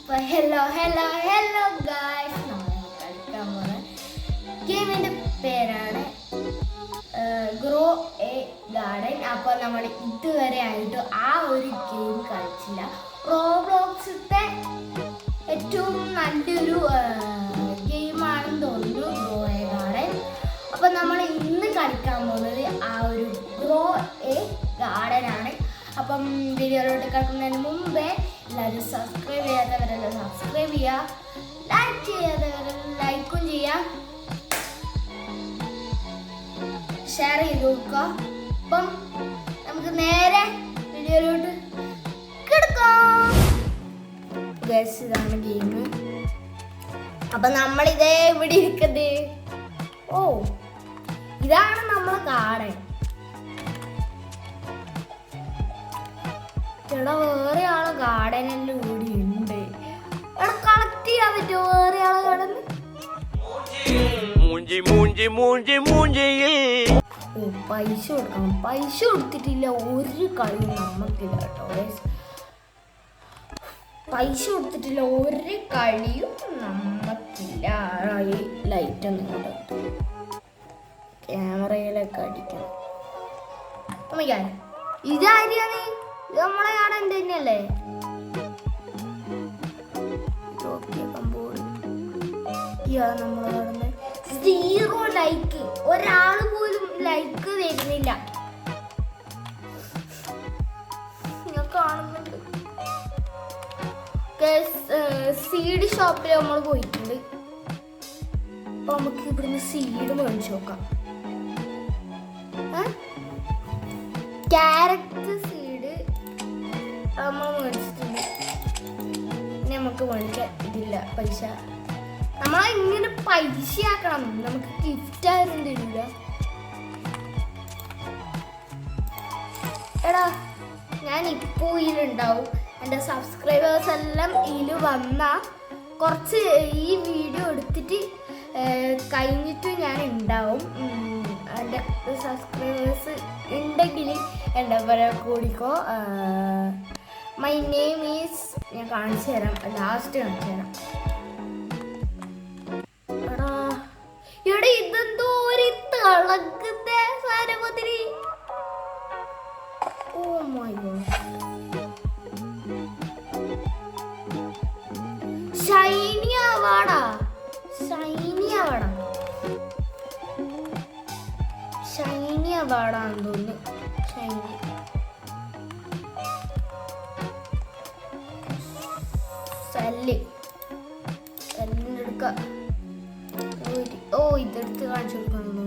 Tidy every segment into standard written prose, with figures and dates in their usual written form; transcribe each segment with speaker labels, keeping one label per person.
Speaker 1: Hello guys, നമ്മൾ കളിക്കാൻ പോകുന്ന ഗെയിമിൻ്റെ പേരാണ് ഗ്രോ എ ഗാർഡൻ. അപ്പോൾ നമ്മൾ ഇതുവരെ ആയിട്ട് ആ ഒരു ഗെയിം കളിച്ചില്ല. റോബ്ലോക്സിൻ്റെ ഏറ്റവും നല്ലൊരു ഗെയിമാണെന്ന് തോന്നുന്നു ഗ്രോ എ ഗാർഡൻ. അപ്പോൾ നമ്മൾ ഇന്ന് കളിക്കാൻ പോകുന്നത് ആ ഒരു ഗ്രോ എ ഗാർഡൻ ആണ്. അപ്പം വീഡിയോയിലോട്ട് കിടക്കുന്നതിന് മുമ്പേ എല്ലാവരും സബ്സ്ക്രൈബ് ചെയ്യാത്തവരെല്ലാം സബ്സ്ക്രൈബ് ചെയ്യുക, ലൈക്ക് ചെയ്യാത്തവരെല്ലാം ലൈക്കും ചെയ്യുക, ഷെയർ ചെയ്ത് കൊടുക്കുക. അപ്പം നമുക്ക് നേരെ വീഡിയോയിലോട്ട് കിടക്കാം. ഗൈസ്, ഇതാണ് ഗെയിം. അപ്പം നമ്മളിതേ ഇവിടെ ഇരിക്കുന്നത്. ഓ, ഇതാണ് നമ്മളെ ഗാർഡൻ. എടാ, വേറെ ആളെ ഗാർഡനെല്ലാം കൂടി ഉണ്ട്. എടാ, കളക്ട് ചെയ്യാൻ പറ്റുമോ വേറെ ആളെ ഗാർഡൻ? ഓ, പൈസ കൊടുക്കണം. പൈസ കൊടുത്തിട്ടില്ല ഒരു കളിയും നമുക്കില്ല കേട്ടോ. പൈസ കൊടുത്തിട്ടില്ല ഒരു കളിയും നമുക്കില്ല. ഈ ലൈറ്റ് ഒന്നും കൊണ്ടു ക്യാമറയിലൊക്കെ അടിക്കണം. ഇതാര്യാണ്? ഇത് നമ്മളെ കാണാൻ തന്നെയല്ലേ? നമ്മളെ കാണുന്നത് 0 ലൈക്ക്. ഒരാള് പോലും ലൈക്ക് തരുന്നില്ല. ഞാൻ കാണുന്നുണ്ട്. സീഡ് ഷോപ്പിൽ നമ്മൾ പോയിട്ടുണ്ട്. അപ്പൊ നമുക്ക് ഇവിടുന്ന് സീഡ് മേടിച്ചു നോക്കാം. ക്യാരറ്റ് സീഡ് നമ്മൾ മേടിച്ചിട്ടുണ്ട്. ഇനി നമുക്ക് മേടിക്കാൻ ഇതില്ല പൈസ. നമ്മളിങ്ങനെ പൈസ ആക്കണം. നമുക്ക് ഗിഫ്റ്റ് ആരും തരില്ല. എടാ, ഞാൻ ഇപ്പോൾ ഇതിലുണ്ടാവും. എൻ്റെ സബ്സ്ക്രൈബേഴ്സ് എല്ലാം ഇതിൽ വന്നാൽ കുറച്ച് ഈ വീഡിയോ എടുത്തിട്ട് കഴിഞ്ഞിട്ട് ഞാൻ ഉണ്ടാവും. എൻ്റെ സബ്സ്ക്രൈബേഴ്സ് ഉണ്ടെങ്കിൽ എൻ്റെ പേരെ കൂടിക്കോ. മൈ നെയിം ഈസ്, ഞാൻ കാണിച്ചു തരാം, ലാസ്റ്റ് കാണിച്ചു തരാം. എടാ, ഇവിടെ ഇതെന്തോ ഒരു തിളക്കുന്ന സാധനത്തിന്. ഓ മൈ ഗോഡ്, ഷൈനി ആവാടാ, ഷൈനി ആവാടാ, ഷൈനി ആവാടാന്ന് തോന്നുന്നു. ഷൈനി സല്ലിൻ്റെ എടുക്ക. ഓ, ഇതെടുത്ത് കാണിച്ചു കൊടുക്കുന്നു.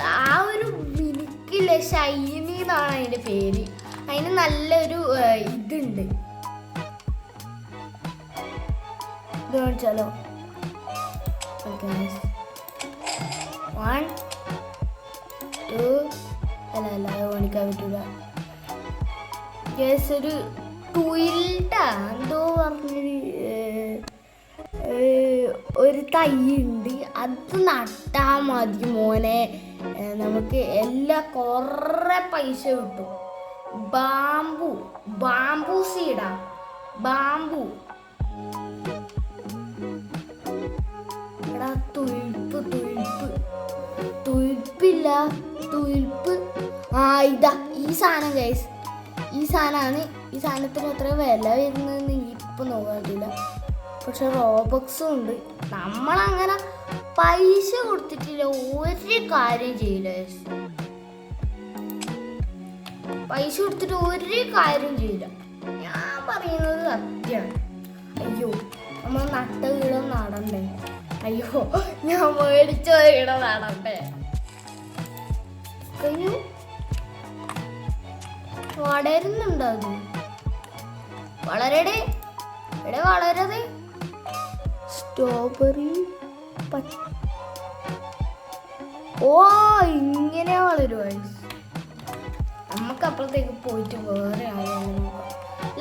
Speaker 1: ആ ഒരു മിനുക്കില്ലേ, ഷൈനി എന്നാണ് അതിൻ്റെ പേര്. അതിന് നല്ലൊരു ഇതുണ്ട്. ഇത് കാണിച്ചാലോ? 1 2 അല്ല കാണിക്കാൻ പറ്റൂല. ഒരു ട്വിൽട്ടാ എന്തോ പറഞ്ഞൊരു ഒരു തൈ ഉണ്ട്. അത് നട്ടാ മതി മോനെ, നമുക്ക് കുറേ പൈസ കിട്ടും. ബാംബു സീഡാ, ബാംബു. എടാ, തുയിൽപ്പില്ല. ഇതാ ഈ സാധനം ഗൈസ്. ഈ സാധനമാണ്. ഈ സാധനത്തിന് എത്ര വില വരുന്നതെന്ന് ഇപ്പം നോക്കാറില്ല. പക്ഷെ റോബക്സും ഉണ്ട്. നമ്മളങ്ങനെ പൈസ കൊടുത്തിട്ടില്ല ഒരു കാര്യം ചെയ്യില്ല. പൈസ കൊടുത്തിട്ട് ഒരു കാര്യം ചെയ്യില്ല. ഞാൻ പറയുന്നത് സത്യമാണ്. അയ്യോ, നമ്മൾ നട്ട വീടം നടണ്ടേ? അയ്യോ, ഞാൻ മേടിച്ച വീടം നടണ്ടേ? കഴിഞ്ഞു. വളരുന്നുണ്ടോ? അത് വളരടെ വളരതെ. സ്ട്രോബെറി ഓ, ഇങ്ങനെ വളരുവാ. നമുക്ക് അപ്പുറത്തേക്ക് പോയിട്ട് വേറെ ആളെ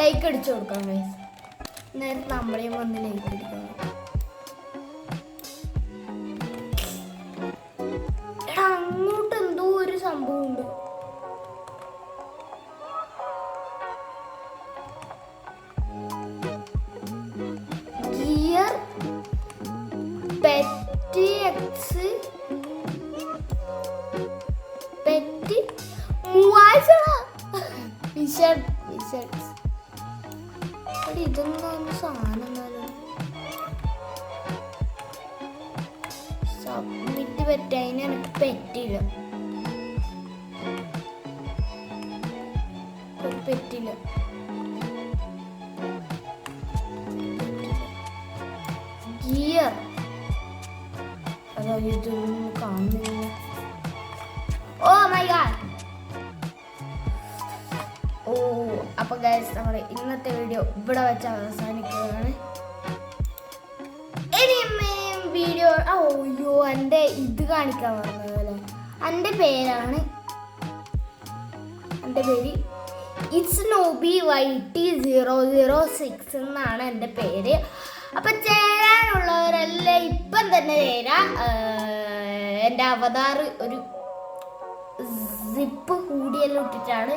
Speaker 1: ലൈക്ക് അടിച്ചു കൊടുക്കാം ഗൈസ്. നേരത്തെ നമ്മളെയും വന്ന് ലൈക്ക് അടിക്കാം. റീസെറ്റ്സ്. ഇതൊന്നും സാധനം സബ്മിറ്റ് പറ്റാൻ എനിക്ക് പറ്റില്ല. ഗിയർ ഇതൊന്നും കാണുന്നില്ല. Oh my God. ഓ അപ്പൊ ഗൈസ് നമ്മുടെ ഇന്നത്തെ വീഡിയോ ഇവിടെ വെച്ച് അവസാനിക്കുകയാണ്. ഇനിയും വീഡിയോ അയ്യോ എൻ്റെ ഇത് കാണിക്കാൻ പറഞ്ഞതല്ലേ. എൻ്റെ പേരാണ്, എൻ്റെ പേര് ഇറ്റ്സ് നോബി YT006 എന്നാണ് എൻ്റെ പേര്. അപ്പം ചേരാനുള്ളവരെല്ലാം ഇപ്പം തന്നെ ചേരാം. എൻ്റെ അവതാർ ഒരു സിപ്പ് കൂടിയെല്ലാം ഇട്ടിട്ടാണ്.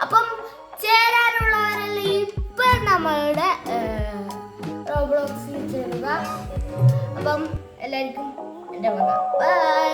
Speaker 1: അപ്പം ചേരാനുള്ളവരെല്ലാം ഇപ്പം നമ്മളുടെ റോബ്ലോക്സിൽ ചേരുക. അപ്പം എല്ലാവർക്കും എൻ്റെ വക ബൈ.